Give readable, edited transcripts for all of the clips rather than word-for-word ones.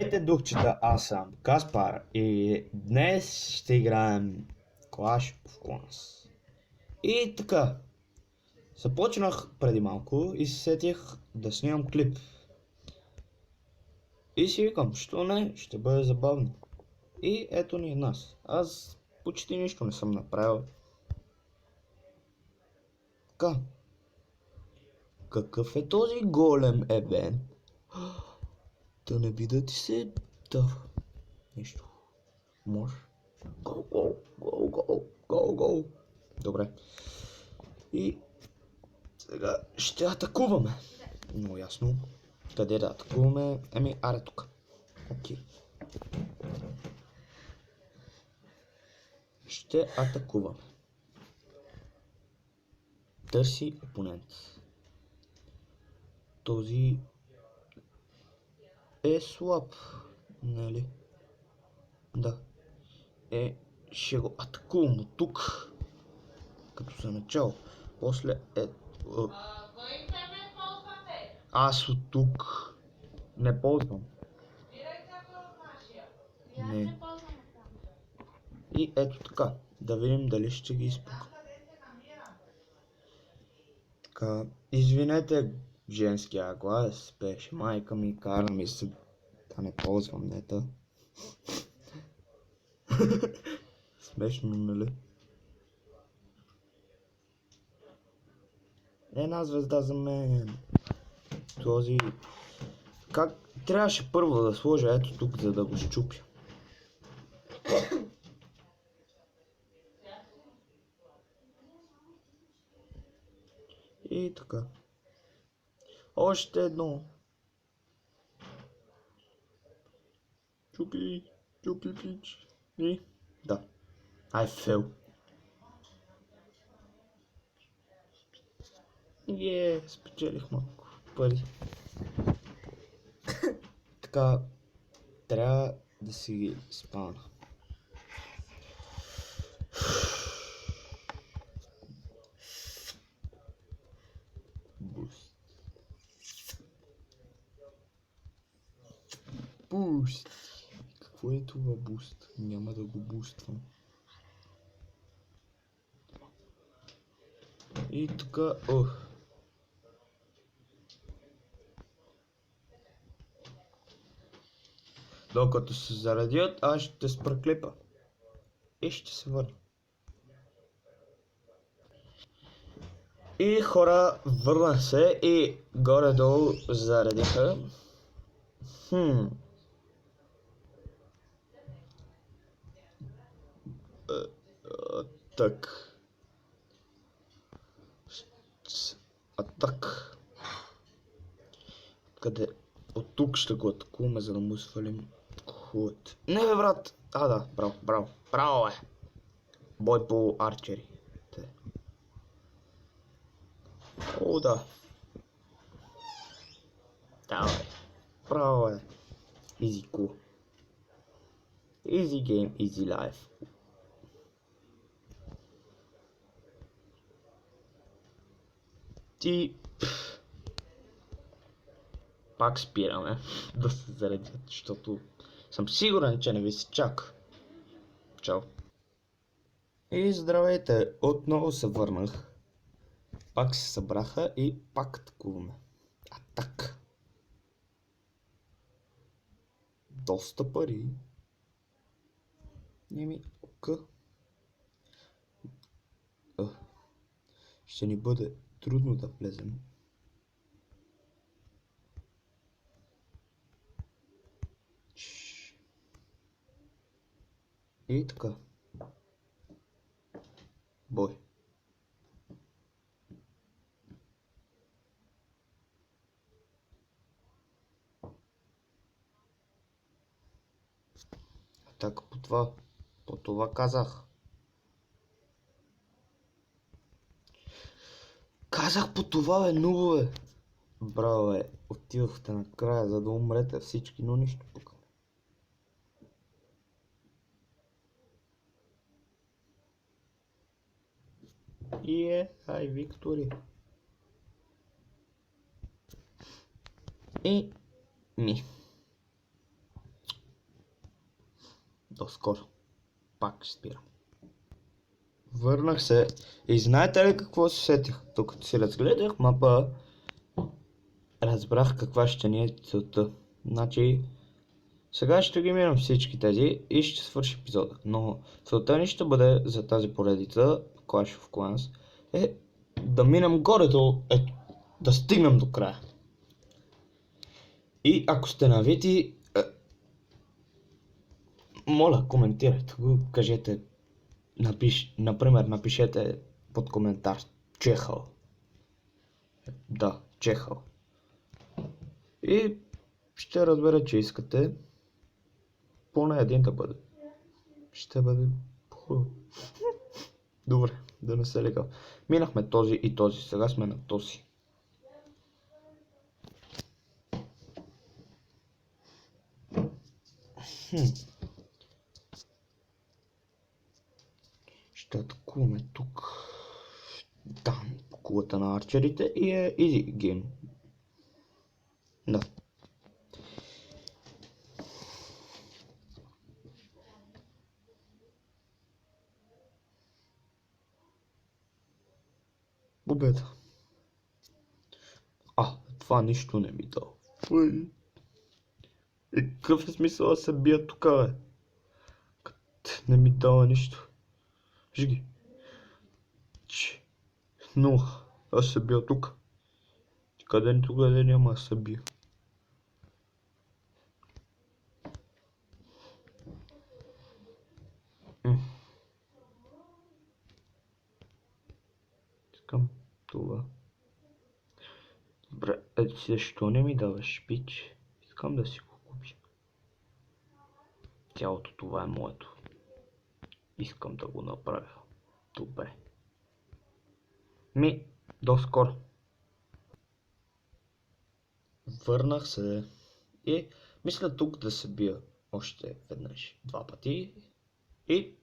Здравейте, духчета, аз съм Каспар и днес ще играем Clash of Clans. И така, започнах преди малко и се сетих да снимам клип. И си викам, що не, ще бъде забавно. И ето ни нас. Аз почти нищо не съм направил. Така, какъв е този голем евент? Да не би да ти се... Да, нещо. Може. Go, go, go, go, go, go. Добре. И сега ще атакуваме. Много ясно. Къде да атакуваме? Аре тук. Окей. Ще атакуваме. Търси опонент. Този е слаб, нали? Да. Ще го атакувам от тук. Като за начало. После аз от тук не ползвам. Не. И ето така. Да видим дали ще ги изпука. Така. Извинете женския глас. Беше майка ми. Кара ми се да не ползвам нета. Смешно, нали? Една звезда за мен. Този... Как... Трябваше първо да сложа ето тук, за да го щупя. И така. Още едно. Чупи пич. И... Да. I fell. Спечелих малко пари. Така, трябва да си ги спана. Буст. Буст. Какво е това буст? Няма да го буствам. И така, Докато се заредят, аз ще спра клипа. И ще се върна. И хора, върна се и горе-долу заредиха. Атак. Къде? От тук ще го атакуваме, за да му свалим ход. Не бе, брат! Да, браво е! Бой по арчери. Да. Давай. Браво е. Easy cool. Easy game, easy life. Ти... Пак спираме да се заредят, защото съм сигурен, че не ви се чака. Чао. И здравейте, отново се върнах. Пак се събраха и пак атакуваме. Атак. Доста пари. Ще ни бъде трудно да влезем. И така. Бой. Атака по това казах. Казах по това, бе, нубове. Браво, бе. Отивахте накрая, за да умрете всички, но нищо пука. И хай, Виктори. И ми. До скоро. Пак ще спирам. Върнах се и знаете ли какво се сетих? Докато си разгледах мапа, разбрах каква ще ни е целта. Значи, сега ще ги минам всички тези и ще свърши епизода. Но целта ни ще бъде за тази поредица, Clash of Clans, е да минем горе-долу, да стигнем до края. И ако сте навити, моля, коментирайте го, кажете, например, напишете под коментар Чехъл. Да, Чехъл. И ще разбера, че искате поне един да бъде. Ще бъде хубаво. Добре, да не се легал. Минахме този и този, сега сме на този. Ще атакуваме тук. Там, по кулата на арчерите и е easy game. Да. Победа. Това нищо не ми дава. И какъв е смисъл да се бия тук, бе? Не ми дава нищо. Виж ги. Но, аз се бия тук. Къде ни тук, няма да се бия. Искам това. Добре, защо не ми даваш пич? Искам да си го купя. Цялото това е моето. Искам да го направя. Добре. До скоро. Върнах се и мисля тук да се бия още веднъж. 2 пъти и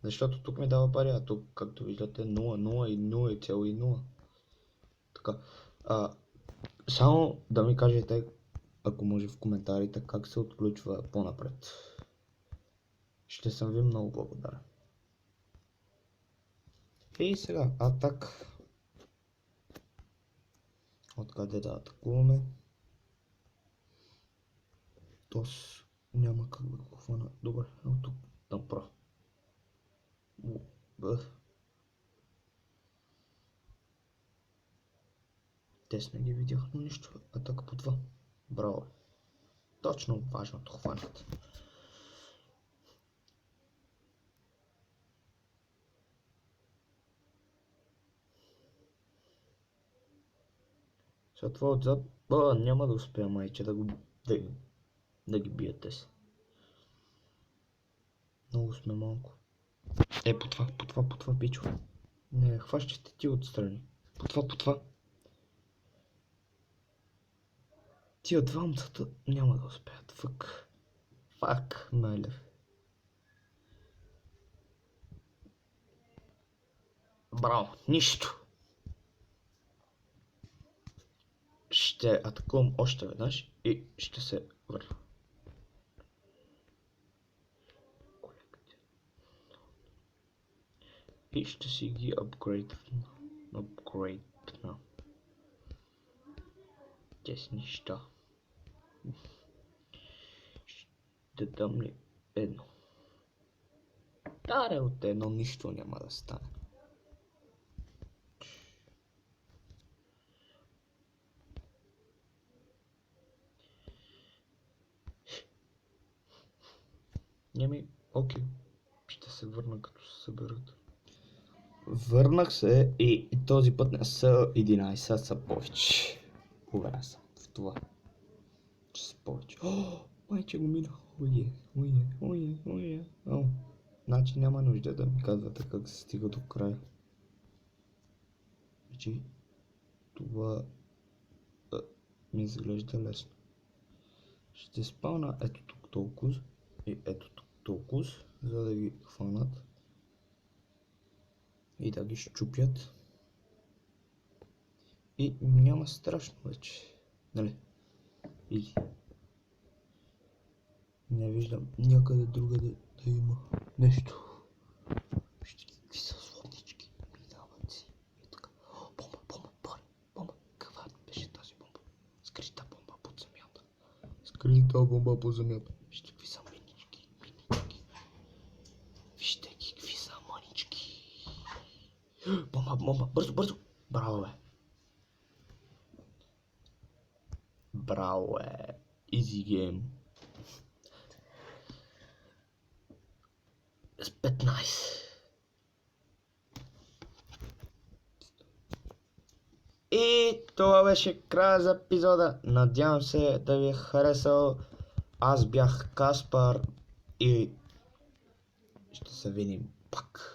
защото тук ми дава пари, а тук, както виждате, 0, 0 и 0,0. Така. Само да ми кажете, ако може в коментарите, как се отключва по-напред. Ще съм ви много благодарен. И сега, атак. Откъде да атакуваме? Тос няма как да го хвана. Добре, но тук направо. Те не ги видях, но нищо. Атака по 2. Браво. Точно важното хванат. След това отзад, няма да успея майче да ги биете си. Много сме малко. По това, бичове. Не, хващате ти отстрани. По това. Тия двамцата няма да успеят. Фак, Майлев. Браво, нищо. Ще атакувам още веднъж и ще се върна. И ще си ги апгрейдна. Тези неща. Ще дам ли едно? Даре, от едно нищо няма да стане. Окей. Ще се върна като се съберат. Върнах се и този път не са 11, а са повече. Уверен съм в това. Че са повече. Майче го минах. Ое. Значи няма нужда да ми казвате как се стига до края. Значи това ми изглежда лесно. Ще спална ето тук толкова и ето тук толкова, за да ги хванат и да ги щупят. И няма страшно вече, нали? Не виждам някъде другаде да има нещо. Вижте какви са златнички. Минават си. И така. Бомба, бомба, пари. Бомба. Каква беше тази бомба? Скрита бомба под земята. Скрита бомба под земята. Вижте какви са минички. Вижте какви са манички. Бомба, бомба. Бързо, бързо. Браво, бе. Браво, е. Easy game. С 15. И това беше края за епизода. Надявам се да ви е харесал. Аз бях Каспар и ще се видим пак.